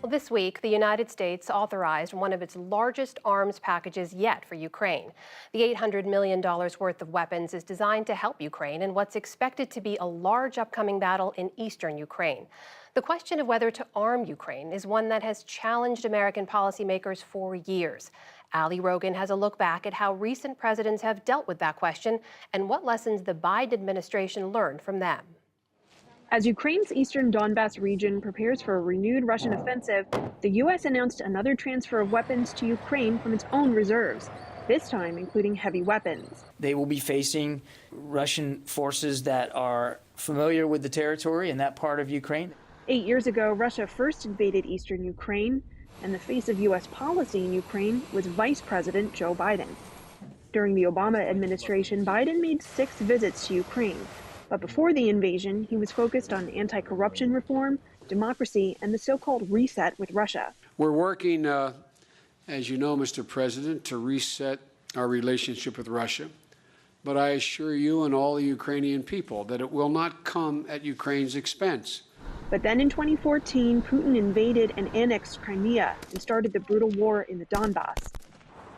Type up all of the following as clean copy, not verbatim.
Well, this week, the United States authorized one of its largest arms packages yet for Ukraine. The $800 million worth of weapons is designed to help Ukraine in what's expected to be a large upcoming battle in eastern Ukraine. The question of whether to arm Ukraine is one that has challenged American policymakers for years. Ali Rogin has a look back at how recent presidents have dealt with that question and what lessons the Biden administration learned from them. As Ukraine's eastern Donbas region prepares for a renewed Russian offensive, the U.S. announced another transfer of weapons to Ukraine from its own reserves, this time including heavy weapons. They will be facing Russian forces that are familiar with the territory in that part of Ukraine. 8 years ago, Russia first invaded eastern Ukraine, and the face of U.S. policy in Ukraine was Vice President Joe Biden. During the Obama administration, Biden made 6 visits to Ukraine. But before the invasion, he was focused on anti-corruption reform, democracy, and the so-called reset with Russia. We're working, as you know, Mr. President, to reset our relationship with Russia. But I assure you and all the Ukrainian people that it will not come at Ukraine's expense. But then in 2014, Putin invaded and annexed Crimea and started the brutal war in the Donbas.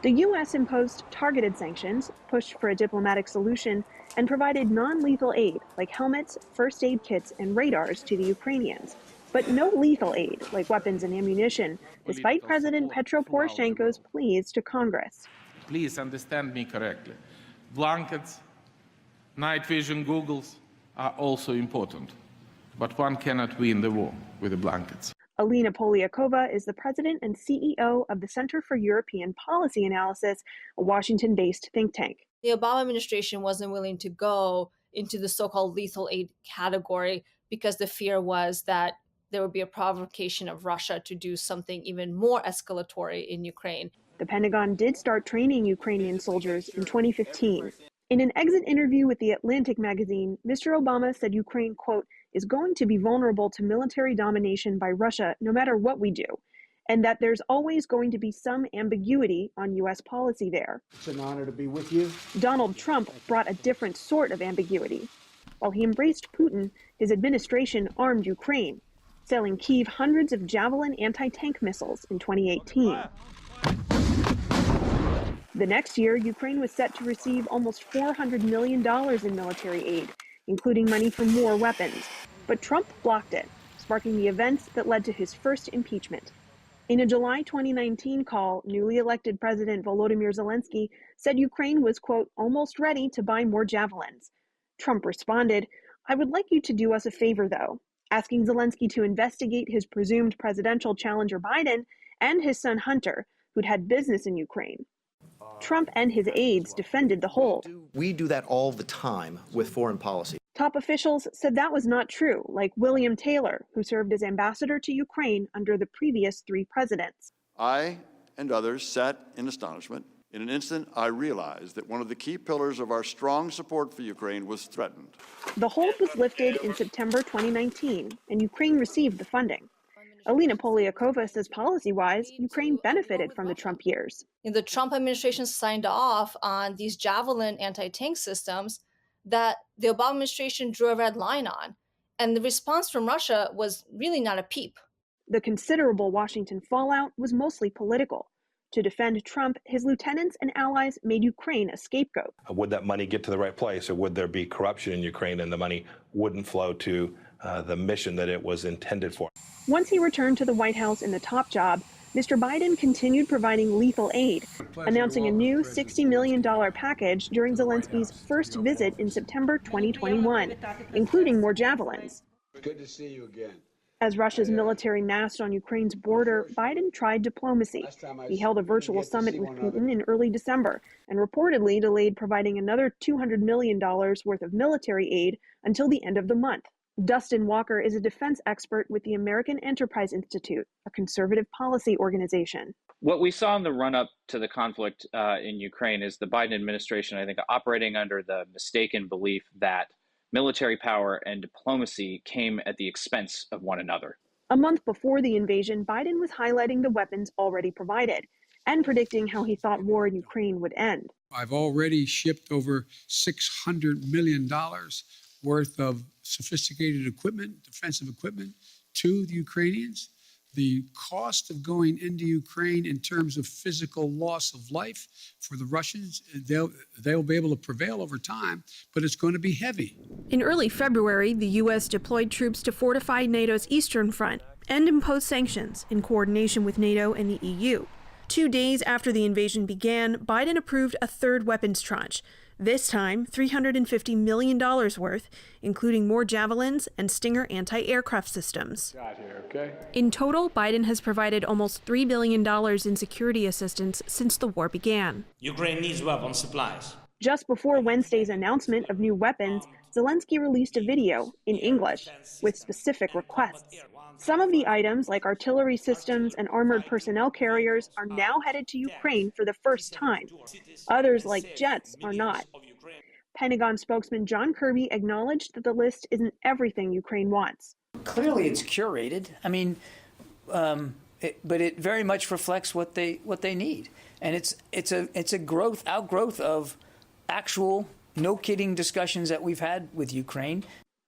The U.S. imposed targeted sanctions, pushed for a diplomatic solution, and provided non-lethal aid like helmets, first aid kits, and radars to the Ukrainians. But no lethal aid like weapons and ammunition, despite President Petro Poroshenko's pleas to Congress. Please understand me correctly. Blankets, night vision goggles are also important, but one cannot win the war with the blankets. Alina Polyakova is the president and CEO of the Center for European Policy Analysis, a Washington-based think tank. The Obama administration wasn't willing to go into the so-called lethal aid category because the fear was that there would be a provocation of Russia to do something even more escalatory in Ukraine. The Pentagon did start training Ukrainian soldiers in 2015. In an exit interview with The Atlantic magazine, Mr. Obama said Ukraine, quote, is going to be vulnerable to military domination by Russia no matter what we do, and that there's always going to be some ambiguity on U.S. policy there. It's an honor to be with you. Donald Trump brought a different sort of ambiguity. While he embraced Putin, his administration armed Ukraine, selling Kyiv hundreds of Javelin anti-tank missiles in 2018. The next year, Ukraine was set to receive almost $400 million in military aid, including money for more weapons. But Trump blocked it, sparking the events that led to his first impeachment. In a July 2019 call, newly elected President Volodymyr Zelensky said Ukraine was, quote, almost ready to buy more javelins. Trump responded, I would like you to do us a favor, though, asking Zelensky to investigate his presumed presidential challenger Biden and his son Hunter, who'd had business in Ukraine. Trump and his aides defended the hold. We do that all the time with foreign policy. Top officials said that was not true, like William Taylor, who served as ambassador to Ukraine under the previous 3 presidents. I and others sat in astonishment. In an instant, I realized that one of the key pillars of our strong support for Ukraine was threatened. The hold was lifted in September 2019, and Ukraine received the funding. Alina Polyakova says policy-wise, Ukraine benefited from the Trump years. The Trump administration signed off on these Javelin anti-tank systems that the Obama administration drew a red line on. And the response from Russia was really not a peep. The considerable Washington fallout was mostly political. To defend Trump, his lieutenants and allies made Ukraine a scapegoat. Would that money get to the right place, or would there be corruption in Ukraine and the money wouldn't flow to the mission that it was intended for? Once he returned to the White House in the top job, Mr. Biden continued providing lethal aid, announcing a new $60 million package during Zelensky's first visit in September 2021, including more javelins. Good to see you again. As Russia's military massed on Ukraine's border, Biden tried diplomacy. He held a virtual summit with Putin in early December and reportedly delayed providing another $200 million worth of military aid until the end of the month. Dustin Walker is a defense expert with the American Enterprise Institute, a conservative policy organization. What we saw in the run-up to the conflict in Ukraine is the Biden administration, I think, operating under the mistaken belief that military power and diplomacy came at the expense of one another. A month before the invasion, Biden was highlighting the weapons already provided and predicting how he thought war in Ukraine would end. I've already shipped over $600 million worth of sophisticated equipment, defensive equipment, to the Ukrainians. The cost of going into Ukraine in terms of physical loss of life for the Russians, they'll be able to prevail over time, but it's going to be heavy. In early February, the U.S. deployed troops to fortify NATO's eastern front and impose sanctions in coordination with NATO and the EU. 2 days after the invasion began, Biden approved a third weapons tranche, this time $350 million worth, including more Javelins and Stinger anti-aircraft systems. In total, Biden has provided almost $3 billion in security assistance since the war began. Ukraine needs weapon supplies. Just before Wednesday's announcement of new weapons, Zelensky released a video in English with specific requests. Some of the items, like artillery systems and armored personnel carriers, are now headed to Ukraine for the first time. Others, like jets, are not. Pentagon spokesman John Kirby acknowledged that the list isn't everything Ukraine wants. Clearly, it's curated. I mean, but it very much reflects what they need, and it's a outgrowth of actual, no kidding discussions that we've had with Ukraine.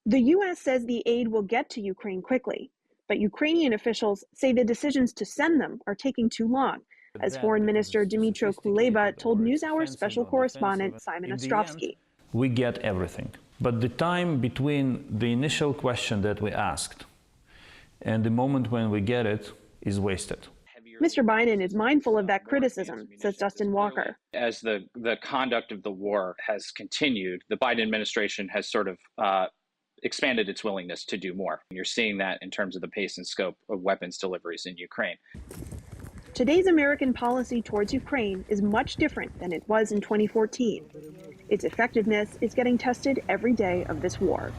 The U.S. says the aid will get to Ukraine quickly, but Ukrainian officials say the decisions to send them are taking too long, as Foreign Minister Dmytro Kuleba told NewsHour special correspondent Simon Ostrovsky. We get everything, but the time between the initial question that we asked and the moment when we get it is wasted. Mr. Biden is mindful of that criticism, says Dustin Walker. As the conduct of the war has continued, the Biden administration has sort of expanded its willingness to do more. You're seeing that in terms of the pace and scope of weapons deliveries in Ukraine. Today's American policy towards Ukraine is much different than it was in 2014. Its effectiveness is getting tested every day of this war.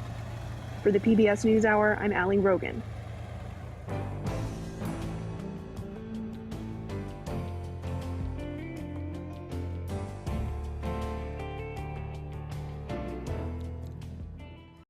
For the PBS NewsHour, I'm Ali Rogin.